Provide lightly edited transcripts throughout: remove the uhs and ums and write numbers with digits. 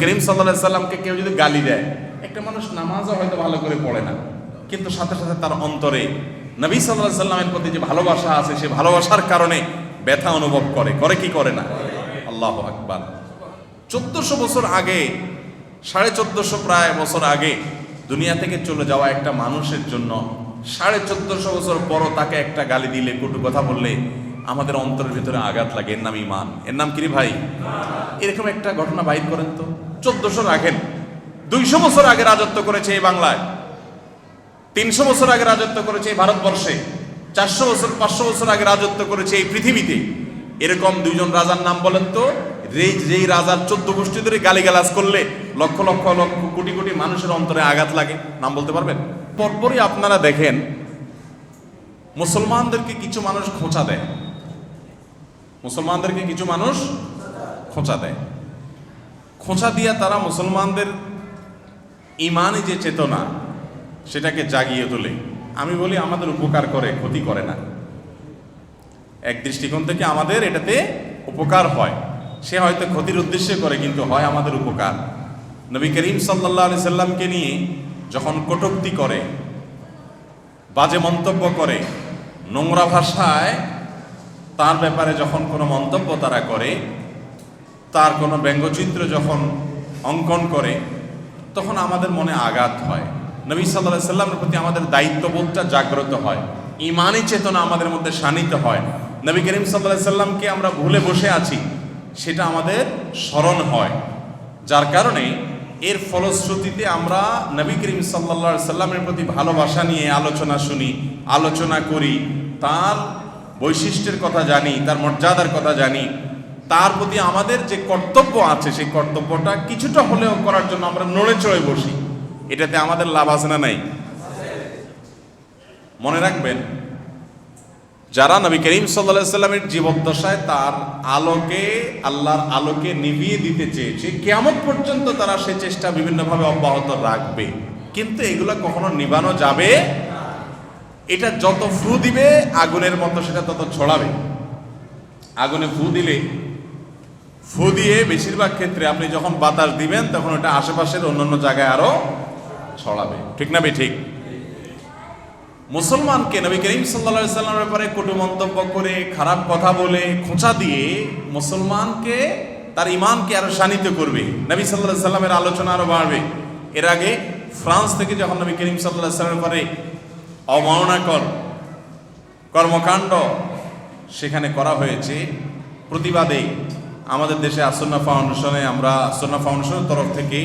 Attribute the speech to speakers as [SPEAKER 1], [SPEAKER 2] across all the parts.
[SPEAKER 1] করিম সাল্লাল্লাহু আলাইহি সাল্লামকে কেউ যদি গালি দেয়, একটা মানুষ নামাজও হয়তো ভালো করে পড়ে না, কিন্তু সাথে সাথে তার অন্তরে নবী সাল্লাল্লাহু আলাইহি সাল্লামের প্রতি যে ভালোবাসা আছে, সে ভালোবাসার কারণে ব্যথা অনুভব করে কি করে না? আল্লাহু আকবার। 1400 বছর আগে, 1450 প্রায় বছর আগে দুনিয়া থেকে চলে যাওয়া একটা মানুষের জন্য 1450 বছর পরও তাকে একটা গালি দিলে, কটু কথা বললে আমাদের অন্তরের ভিতরে আঘাত লাগে। এর নাম ঈমান। এর নাম কি রে ভাই? এরকম একটা ঘটনা বাইর করেন তো। 1400 রাখেন, 200 বছর আগে রাজত্ব করেছে এই বাংলায়, 300 বছর আগে রাজত্ব করেছে এই ভারতবর্ষে, 400 বছর 500 বছর আগে রাজত্ব করেছে এই পৃথিবীতে। এরকম দুইজন রাজার নাম বলেন তো, যেই রাজার 14 গোষ্ঠী ধরে গালিগালাজ করলে লক্ষ লক্ষ লক্ষ কোটি কোটি মানুষের অন্তরে আঘাত লাগে। নাম বলতে পারবেন? পরপরই আপনারা দেখেন মুসলমানদেরকে কিছু মানুষ খোঁচা দেয়, মুসলমানদেরকে কিছু মানুষ খোঁচা দেয়। খোঁচা দিয়া তারা মুসলমানদের ইমানি যে চেতনা, সেটাকে জাগিয়ে তোলে। আমি বলি আমাদের উপকার করে, ক্ষতি করে না। এক দৃষ্টিকোণ থেকে আমাদের এটাতে উপকার হয়। সে হয়তো ক্ষতির উদ্দেশ্যে করে, কিন্তু হয় আমাদের উপকার। নবী করিম সাল্লাল্লাহু আলাইহি সাল্লামকে নিয়ে যখন কটূক্তি করে, বাজে মন্তব্য করে, নোংরা ভাষায় তার ব্যাপারে যখন কোনো মন্তব্য তারা করে, তার কোনো ব্যঙ্গচিত্র যখন অঙ্কন করে, তখন আমাদের মনে আঘাত হয়। নবী সাল্লাল্লাহু আলাইহি সাল্লামের প্রতি আমাদের দায়িত্ববোধটা জাগ্রত হয়, ঈমানি চেতনা আমাদের মধ্যে শানিত হয়। নবী করিম সাল্লাল্লাহু আলাইহি সাল্লামকে আমরা ভুলে বসে আছি, সেটা আমাদের স্মরণ হয়। যার কারণে এর ফলশ্রুতিতে আমরা নবী করিম সাল্লাল্লাহু আলাইহি সাল্লামের প্রতি ভালোবাসা নিয়ে আলোচনা শুনি, আলোচনা করি, তার বৈশিষ্ট্যের কথা জানি, তার মর্যাদার কথা জানি। তার প্রতি আমাদের যে কর্তব্য আছে, সেই কর্তব্যটা কিছুটা হলেও করার জন্য আমরা নড়ে চড়ে বসি। এটাতে আমাদের লাভ আছে না নাই? মনে রাখবেন, যারা নবী করিম সাল্লাল্লাহু আলাইহি সাল্লামের জীবদ্দশায় তার আলোকে, আল্লাহর আলোকে নিভিয়ে দিতে চেয়েছে, কিয়ামত পর্যন্ত তারা সে চেষ্টা বিভিন্নভাবে অব্যাহত রাখবে। কিন্তু এগুলো কখনো নিভানো যাবে, এটা যত ফু দিবে আগুনের মতো সেটা তত ছড়াবে। আগুনে ফু দিলে, ফু দিয়ে বেশিরভাগ ক্ষেত্রে আপনি যখন বাতাস দিবেন, তখন ওটা আশেপাশের অন্যান্য জায়গায় আরো ছড়াবে। ঠিক না ঠিক? মুসলমানকে নবী করিম সাল্লাল্লাহু আলাইহি সাল্লামের ব্যাপারে কটু মন্তব্য করে, খারাপ কথা বলে, খোঁচা দিয়ে মুসলমানকে, তার ঈমানকে আরো শানিত করবে, নবী সাল্লাল্লাহু আলাইহি সাল্লামের আলোচনা আরো বাড়বে। এর আগে ফ্রান্স থেকে যখন নবী করিম সাল্লাল্লাহু আলাইহি সাল্লামের ব্যাপারে অমাননাকর কর্মকাণ্ড সেখানে করা হয়েছে, প্রতিবাদে আমাদের দেশে আসন্না ফাউন্ডেশনে, আমরা আসন্না ফাউন্ডেশনের তরফ থেকে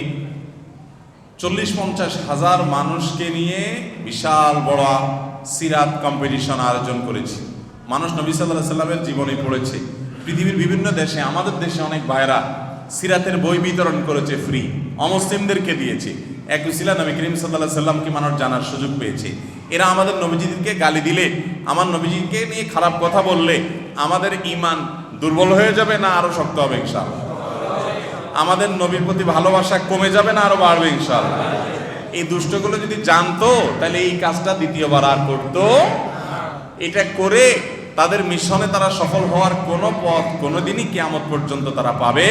[SPEAKER 1] 40-50 হাজার মানুষকে নিয়ে বিশাল বড় সিরাত কম্পিটিশন আয়োজন করেছি। মানুষ নবী সাল্লাল্লাহু আলাইহি সাল্লামের জীবনী পড়েছে। পৃথিবীর বিভিন্ন দেশে, আমাদের দেশে অনেক ভাইরা সিরাতের বই বিতরণ করেছে, ফ্রি অমুসলিমদেরকে দিয়েছে। এক উসিলা নবী করিম সাল্লাল্লাহু আলাইহি সাল্লামকে মানুষ জানার সুযোগ পেয়েছে। এরা আমাদের নবীজিকে গালি দিলে, আমার নবীজিকে নিয়ে খারাপ কথা বললে আমাদের ঈমান দুর্বল হয়ে যাবে না আরো শক্ত হবে ইনশাআল্লাহ? আমাদের নবীর প্রতি ভালোবাসা কমে যাবে না আরো বাড়বে ইনশাআল্লাহ? এই দুষ্টগুলো যদি জানতো, তাহলে এই কাজটা দ্বিতীয়বার আর করতো। এটা করে তাদের মিশনে তারা সফল হওয়ার কোনো পথ কোনোদিনই কিয়ামত পর্যন্ত তারা পাবে।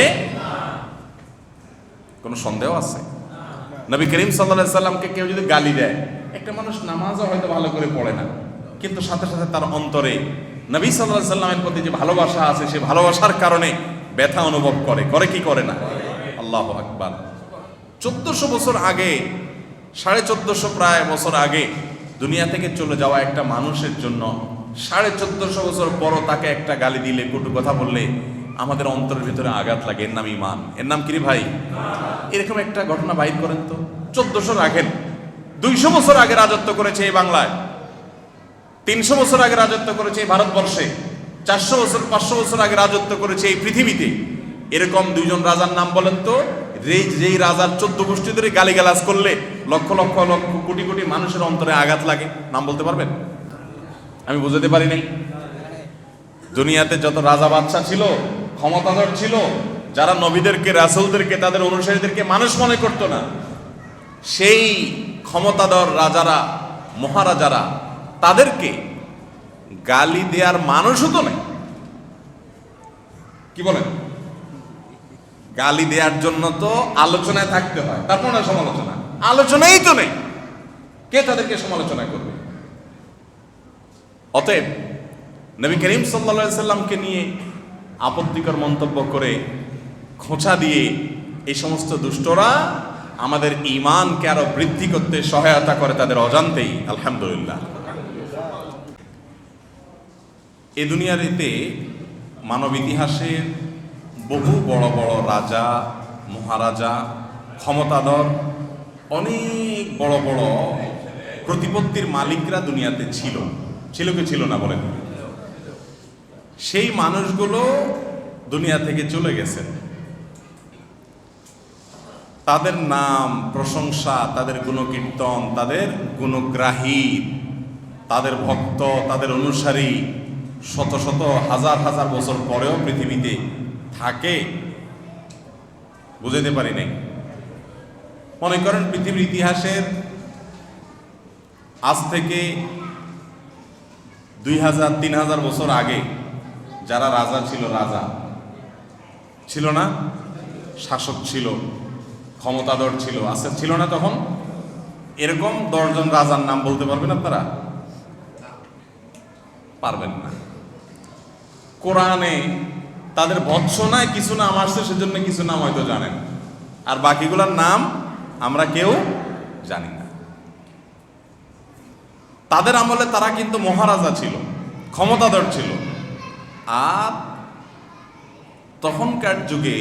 [SPEAKER 1] কোনো সন্দেহ আছে? নবী করিম সাল্লাল্লাহু আলাইহি সাল্লামকে কেউ যদি গালি দেয়, একটা মানুষ নামাজও হয়তো ভালো করে পড়ে না, কিন্তু সাথে সাথে তার অন্তরে নবী সাল্লাল্লাহু আলাইহি সাল্লামের প্রতি যে ভালোবাসা আছে, সে ভালোবাসার কারণে ব্যথা অনুভব করে কি করে না? আল্লাহু আকবার। 1400 বছর আগে, 1450 প্রায় বছর আগে দুনিয়া থেকে চলে যাওয়া একটা মানুষের জন্য 1450 বছর পরও তাকে একটা গালি দিলে, কটু কথা বললে আমাদের অন্তরের ভিতরে আঘাত লাগে। এর নাম ঈমান। এর নাম কি রে ভাই? এরকম একটা ঘটনা বাইর করেন তো। 1400 রাখেন, 200 বছর আগে রাজত্ব করেছে এই বাংলায়, 300 বছর আগে রাজত্ব করেছে এই ভারতবর্ষে, 400 বছর 500 বছর আগে রাজত্ব করেছে এই পৃথিবীতে। এরকম দুইজন রাজার নাম বলেন তো, যেই রাজার 14 গোষ্ঠী ধরে গালিগালাজ করলে লক্ষ লক্ষ লক্ষ কোটি কোটি মানুষের অন্তরে আঘাত লাগে। নাম বলতে পারবেন? আমি বুঝাতে পারি নাই? দুনিয়াতে যত রাজা বাদশা ছিল, ক্ষমতাধর ছিল, যারা নবীদেরকে, রাসূলদেরকে, তাদের অনুসারীদেরকে মানুষ মনে করতো না, সেই ক্ষমতাধর রাজারা, মহারাজারা, তাদেরকে গালি দেওয়ার মানুষও তো নেই। কি বলেন? গালি দেওয়ার জন্য তো আলোচনায় থাকতে হয়, তারপর না সমালোচনা। আলোচনাই তো নেই, কে তাদেরকে সমালোচনা করবে? অতএব নবী করিম সাল্লাল্লাহু আলাইহি সাল্লামকে নিয়ে আপত্তিকর মন্তব্য করে, খোঁচা দিয়ে এই সমস্ত দুষ্টরা আমাদের ঈমানকে আরো বৃদ্ধি করতে সহায়তা করে তাদের অজান্তেই। আলহামদুলিল্লাহ। এ দুনিয়ার এতে মানব ইতিহাসের বহু বড় বড় রাজা, মহারাজা, ক্ষমতাধর, অনেক বড় বড় প্রতিপত্তির মালিকরা দুনিয়াতে ছিল। ছিল কি ছিল না বলেন? সেই মানুষগুলো দুনিয়া থেকে চলে গেছেন। তাদের নাম, প্রশংসা, তাদের গুণকীর্তন, তাদের গুণগ্রাহী, তাদের ভক্ত, তাদের অনুসারী শত শত হাজার হাজার বছর পরেও পৃথিবীতে থাকে, বুঝাইতে পারি নাই। মনে করেন পৃথিবীর ইতিহাসের আজ থেকে 2000-3000 বছর আগে যারা রাজা ছিল, রাজা ছিল না, শাসক ছিল, ক্ষমতাধর ছিল, আছে ছিল না তখন? এরকম 10 জন রাজার নাম বলতে পারবেন আপনারা? পারবেন না। কোরআনে তাদের বৎসনায় কিছু নাম আসছে, সেজন্য কিছু নাম হয়তো জানেন, আর বাকিগুলোর নাম আমরা কেউ জানি না। তাদের আমলে তারা কিন্তু মহারাজা ছিল, ক্ষমতাধর ছিল। আর তখনকার যুগে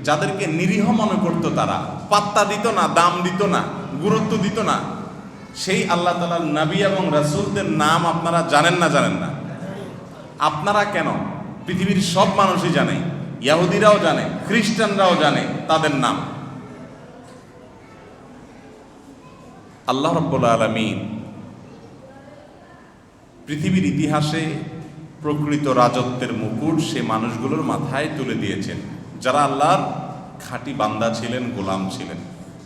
[SPEAKER 1] যাদেরকে নিরীহ মনে করত, তারা পাত্তা দিত না, দাম দিত না, গুরুত্ব দিত না, সেই আল্লাহ তাআলার নবী এবং রাসূলদের নাম আপনারা জানেন না? জানেন না? আপনারা কেন, পৃথিবীর সব মানুষই জানে, ইহুদিরাও জানে, খ্রিস্টানরাও জানে তাদের নাম। আল্লাহ রাব্বুল আলামিন পৃথিবীর ইতিহাসে প্রকৃত রাজত্বের মুকুট সে মানুষগুলোর মাথায় তুলে দিয়েছেন, যারা আল্লাহর খাঁটি বান্দা ছিলেন, গোলাম ছিলেন,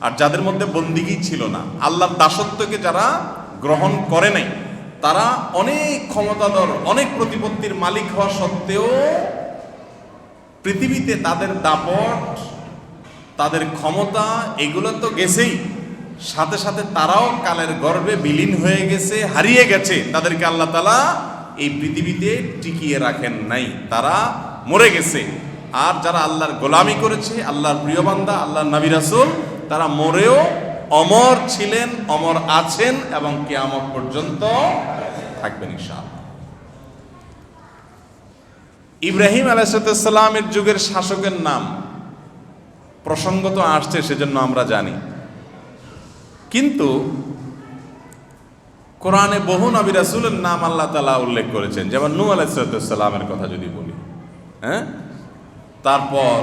[SPEAKER 1] আর যাদের মধ্যে বন্দিগি ছিল না, আল্লাহর দাসত্বকে যারা গ্রহণ করে নাই, তারা অনেক ক্ষমতাধর, অনেক প্রতিপত্তির মালিক হওয়া সত্ত্বেও পৃথিবীতে তাদের দাপট, তাদের ক্ষমতা, এগুলো তো গেছেই, সাথে সাথে তারাও কালের গর্ভে বিলীন হয়ে গেছে, হারিয়ে গেছে। তাদেরকে আল্লাহ তাআলা এই পৃথিবীতে টিকিয়ে রাখেন নাই, তারা মরে গেছে। আর যারা আল্লাহর গোলামি করেছে, আল্লাহর প্রিয় বান্দা, আল্লাহর নবী রাসূল, তারা মরেও অমর ছিলেন, অমর আছেন এবং কিয়ামত পর্যন্ত থাকবেন ইনশাআল্লাহ। ইব্রাহিম আলাইহিস সালামের যুগের শাসকের নাম প্রসঙ্গত আসছে, সেজন্য আমরা জানি। কিন্তু কোরআনে বহু নবী রাসূলের নাম আল্লাহ তাআলা উল্লেখ করেছেন, যেমন নূহ আলাইহিস সালামের কথা যদি বলি, তারপর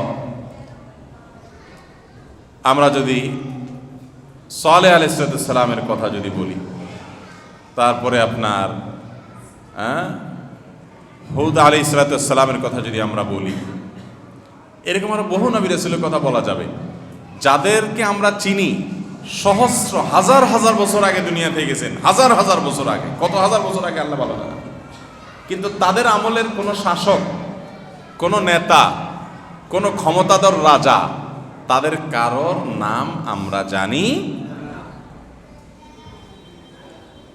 [SPEAKER 1] আমরা যদি সালেহ আলাইহিস সালামের কথা যদি বলি, তারপরে আপনার হুদ আলাইহিস সালামের কথা যদি আমরা বলি, এরকম আরো বহু নবী রাসূলের কথা বলা যাবে, যাদেরকে আমরা চিনি সহস্র হাজার হাজার বছর আগে দুনিয়া থেকে গেছেন, হাজার হাজার বছর আগে, কত হাজার বছর আগে আল্লাহ ভালো জানেন। কিন্তু তাদের আমলের কোনো শাসক, কোনো নেতা, কোনো ক্ষমতাধর রাজা, তাদের কারোর নাম আমরা জানি।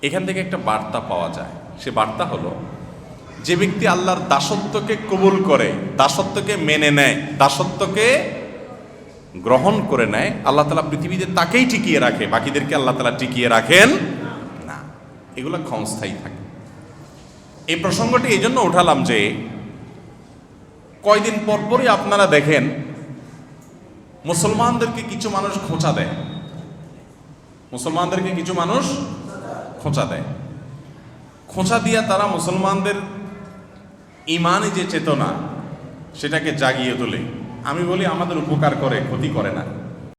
[SPEAKER 1] এখান থেকে একটা বার্তা পাওয়া যায়, সে বার্তা হলো, যে ব্যক্তি আল্লাহর দাসত্বকে কবুল করে, দাসত্বকে মেনে নেয়, দাসত্বকে গ্রহণ করে নেয়, আল্লাহ তাআলা পৃথিবীতে তাকেই টিকিয়ে রাখে, বাকিদেরকে আল্লাহ তাআলা টিকিয়ে রাখেন না, এগুলো ক্ষণস্থায়ী থাকে। এই প্রসঙ্গটি এই জন্য উঠালাম যে কয়দিন পরপরই আপনারা দেখেন মুসলমানদেরকে কিছু মানুষ খোঁচা দেয়, মুসলমানদেরকে কিছু মানুষ খোঁচা দেয়, খোঁচা দিয়া তারা মুসলমানদের ইমানি যে চেতনা সেটাকে জাগিয়ে তোলে। আমি বলি আমাদের উপকার করে, ক্ষতি করে না।